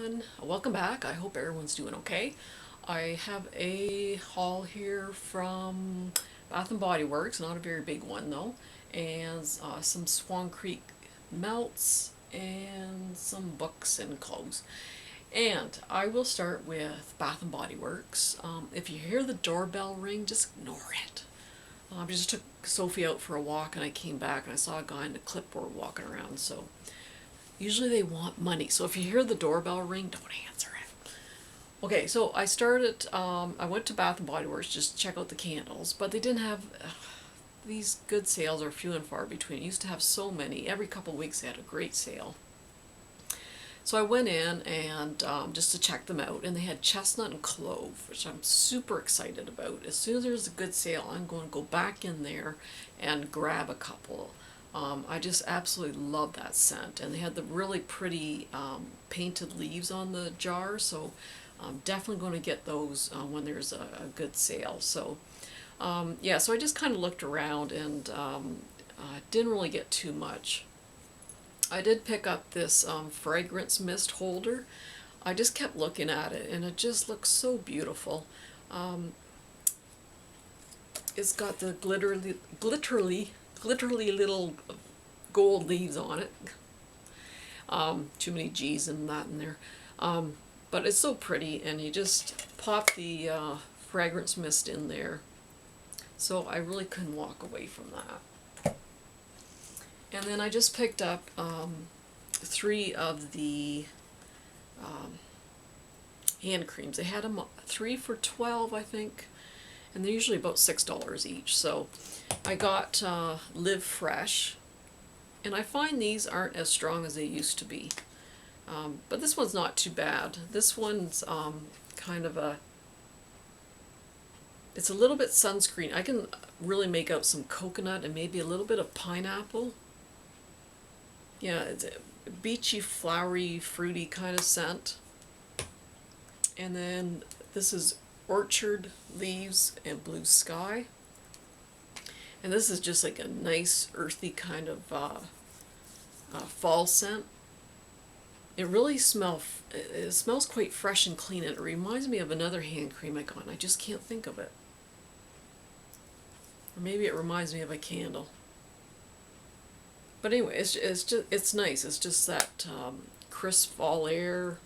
everyone, welcome back. I hope everyone's doing okay. I have a haul here from Bath and Body Works, not a very big one though, and some Swan Creek melts and some books and clothes. And I will start with Bath and Body Works. If you hear the doorbell ring, just ignore it. I just took Sophie out for a walk and I came back and I saw a guy in a clipboard walking around, so usually they want money. So if you hear the doorbell ring, don't answer it. Okay, so I went to Bath and Body Works just to check out the candles, but they didn't have, these good sales are few and far between. It used to have so many. Every couple of weeks they had a great sale. So I went in and just to check them out, and they had chestnut and clove, which I'm super excited about. As soon as there's a good sale, I'm going to go back in there and grab a couple. I just absolutely love that scent, and they had the really pretty painted leaves on the jar, so I'm definitely going to get those when there's a good sale. So yeah, so I just kind of looked around and didn't really get too much. I did pick up this fragrance mist holder. I just kept looking at it and it just looks so beautiful. It's got the glitterly little gold leaves on it. Too many G's and that in there. But it's so pretty, and you just pop the fragrance mist in there. So I really couldn't walk away from that. And then I just picked up 3 of the hand creams. They had them 3 for $12, I think, and they're usually about $6 each. So I got Live Fresh, and I find these aren't as strong as they used to be. But this one's not too bad. This one's kind of it's a little bit sunscreen. I can really make out some coconut and maybe a little bit of pineapple. Yeah, it's a beachy, flowery, fruity kind of scent. And then this is Orchard Leaves and Blue Sky. And this is just like a nice, earthy kind of fall scent. It really it smells quite fresh and clean, and it reminds me of another hand cream I got, and I just can't think of it. Or maybe it reminds me of a candle. But anyway, it's nice. It's just that crisp fall air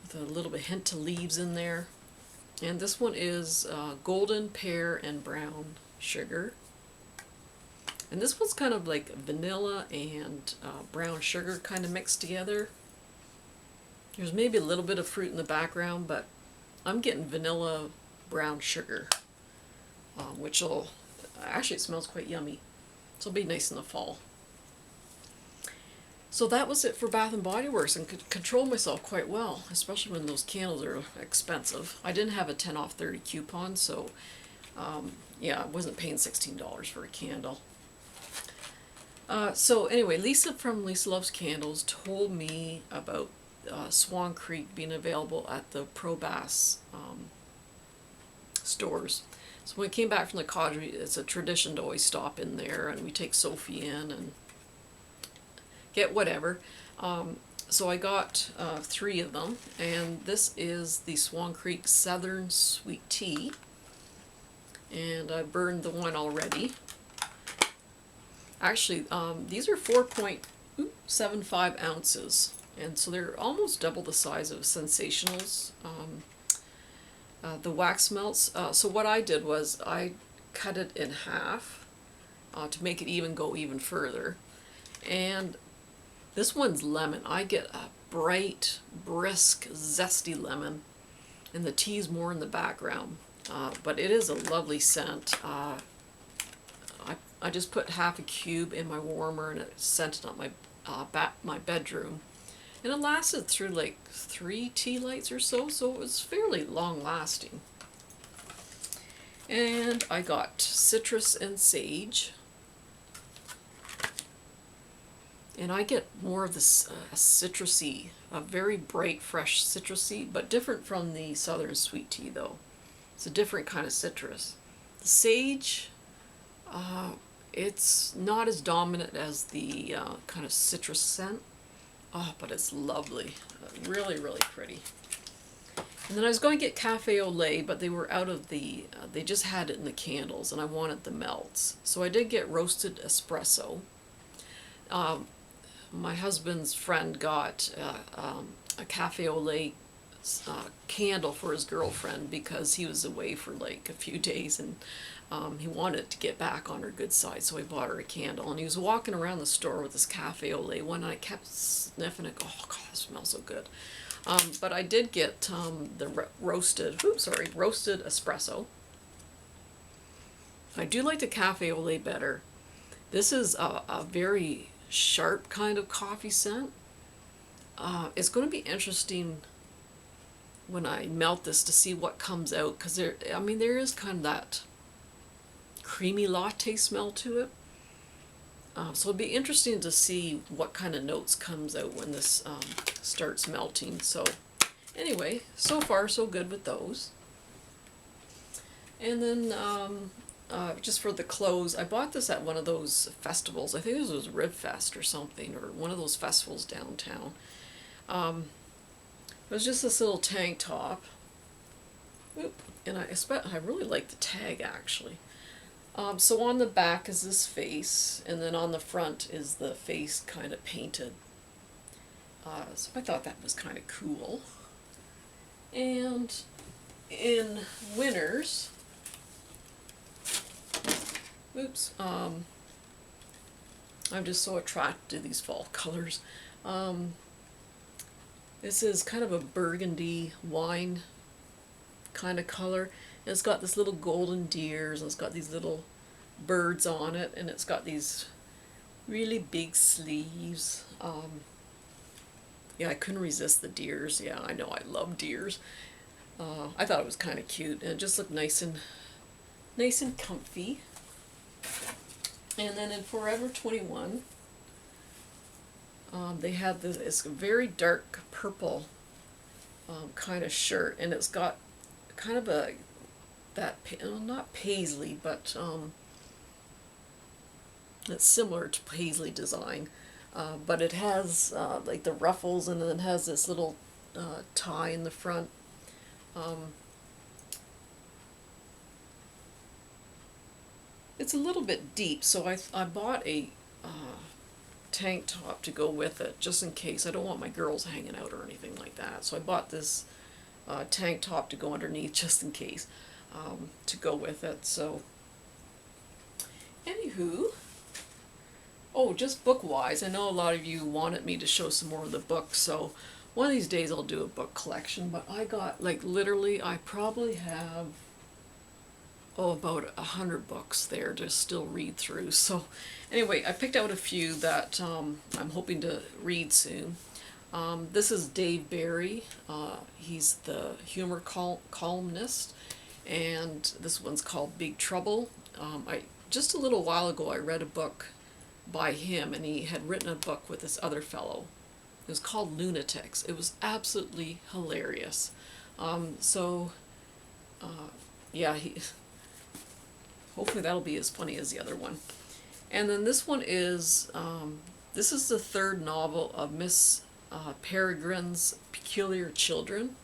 with a little bit hint of leaves in there. And this one is golden pear and brown sugar. And this one's kind of like vanilla and brown sugar kind of mixed together. There's maybe a little bit of fruit in the background, but I'm getting vanilla brown sugar, which will actually, it smells quite yummy. So it'll be nice in the fall. So that was it for Bath and Body Works, and could control myself quite well, especially when those candles are expensive. I didn't have a 10 off 30 coupon, so yeah, I wasn't paying $16 for a candle. So anyway, Lisa from Lisa Loves Candles told me about Swan Creek being available at the Pro Bass stores. So when we came back from the cottage, it's a tradition to always stop in there, and we take Sophie in and get whatever. So I got 3 of them, and this is the Swan Creek Southern Sweet Tea, and I burned the one already. Actually, these are 4.75 ounces, and so they're almost double the size of Sensationals. The wax melts. So what I did was I cut it in half to make it go even further. And this one's lemon. I get a bright, brisk, zesty lemon, and the tea's more in the background. But it is a lovely scent. I just put half a cube in my warmer, and it scented up my bedroom. And it lasted through like 3 tea lights or so it was fairly long lasting. And I got citrus and sage. And I get more of this citrusy, a very bright, fresh citrusy, but different from the Southern Sweet Tea though. It's a different kind of citrus. The sage, it's not as dominant as the kind of citrus scent. Oh, but it's lovely. Really, really pretty. And then I was going to get cafe au lait, but they were out of the, they just had it in the candles, and I wanted the melts. So I did get roasted espresso. Um, my husband's friend got a cafe au lait candle for his girlfriend because he was away for like a few days, and he wanted to get back on her good side, so he bought her a candle. And he was walking around the store with this cafe au lait one, and I kept sniffing it. Oh God, it smells so good. But I did get the roasted espresso. I do like the cafe au lait better. This is a very sharp kind of coffee scent. It's going to be interesting when I melt this to see what comes out, because there is kind of that creamy latte smell to it. So it'll be interesting to see what kind of notes comes out when this starts melting. So anyway, so far so good with those. And then just for the clothes, I bought this at one of those festivals. I think this was Rib Fest or something, or one of those festivals downtown. It was just this little tank top. Oop, and I really like the tag, actually. So on the back is this face, and then on the front is the face kind of painted. So I thought that was kind of cool. And in Winners, oops, I'm just so attracted to these fall colors. This is kind of a burgundy wine kind of color. And it's got this little golden deers, and it's got these little birds on it, and it's got these really big sleeves. Yeah, I couldn't resist the deers. Yeah, I know, I love deers. I thought it was kind of cute, and it just looked nice and comfy. And then in Forever 21, they had this. It's a very dark purple kind of shirt, and it's got kind of not paisley, but it's similar to paisley design, but it has like the ruffles, and then it has this little tie in the front. It's a little bit deep, so I bought a tank top to go with it, just in case. I don't want my girls hanging out or anything like that, so I bought this tank top to go underneath, just in case, to go with it. So anywho, oh, just book-wise, I know a lot of you wanted me to show some more of the books, so one of these days I'll do a book collection. But I got, like, literally, I probably have about 100 books there to still read through. So anyway, I picked out a few that I'm hoping to read soon. This is Dave Barry. He's the humor columnist, and this one's called Big Trouble. Just a little while ago I read a book by him, and he had written a book with this other fellow. It was called Lunatics. It was absolutely hilarious. Yeah, hopefully that'll be as funny as the other one. And then this one is, this is the third novel of Miss Peregrine's Peculiar Children.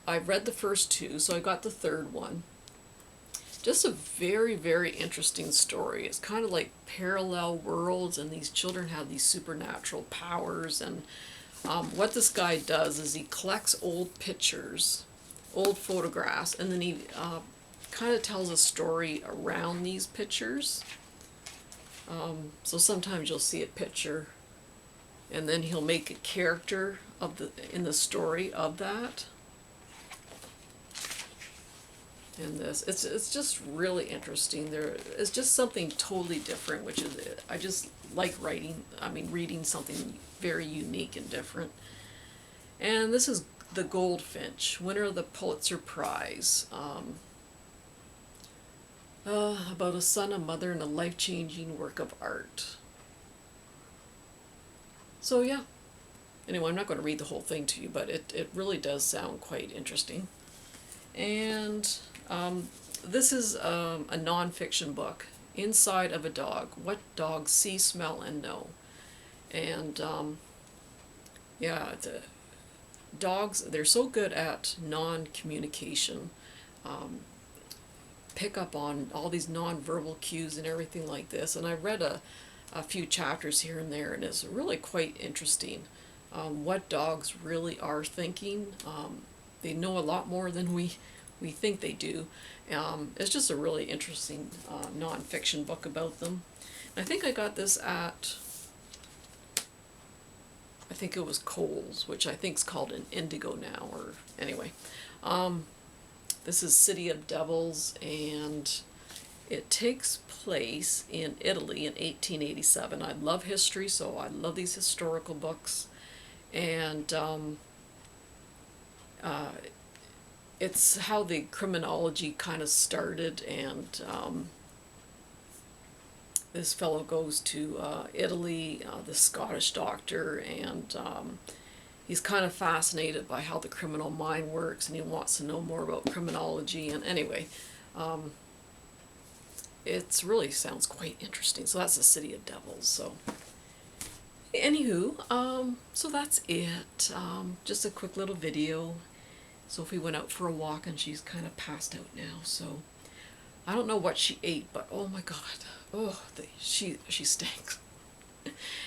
I've read the first two, so I got the third one. Just a very, very interesting story. It's kind of like parallel worlds, and these children have these supernatural powers. And what this guy does is he collects old pictures, old photographs, and then he kind of tells a story around these pictures. So sometimes you'll see a picture, and then he'll make a character in the story of that. And it's just really interesting. It's just something totally different, which is, I just like reading something very unique and different. And this is The Goldfinch, winner of the Pulitzer Prize. About a son, a mother, and a life-changing work of art. So yeah. Anyway, I'm not going to read the whole thing to you, but it really does sound quite interesting. And this is a nonfiction book, Inside of a Dog, What Dogs See, Smell, and Know. And Yeah, dogs, they're so good at non-communication, pick up on all these non-verbal cues and everything like this. And I read a few chapters here and there, and it's really quite interesting what dogs really are thinking. They know a lot more than we think they do. It's just a really interesting non-fiction book about them. And I think I got this at, I think it was Kohl's, which I think is called an Indigo now, or anyway. This is City of Devils, and it takes place in Italy in 1887. I love history, so I love these historical books. And uh, it's how the criminology kind of started, and this fellow goes to Italy, the Scottish doctor, and he's kind of fascinated by how the criminal mind works, and he wants to know more about criminology. And anyway, it really sounds quite interesting. So that's the City of Devils. So anywho, so that's it. Just a quick little video. Sophie went out for a walk and she's kind of passed out now. So I don't know what she ate, but oh my God, oh, she stinks.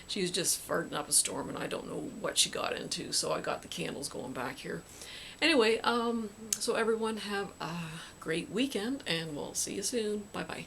She was just farting up a storm, and I don't know what she got into. So I got the candles going back here. Anyway, so everyone have a great weekend, and we'll see you soon. Bye bye.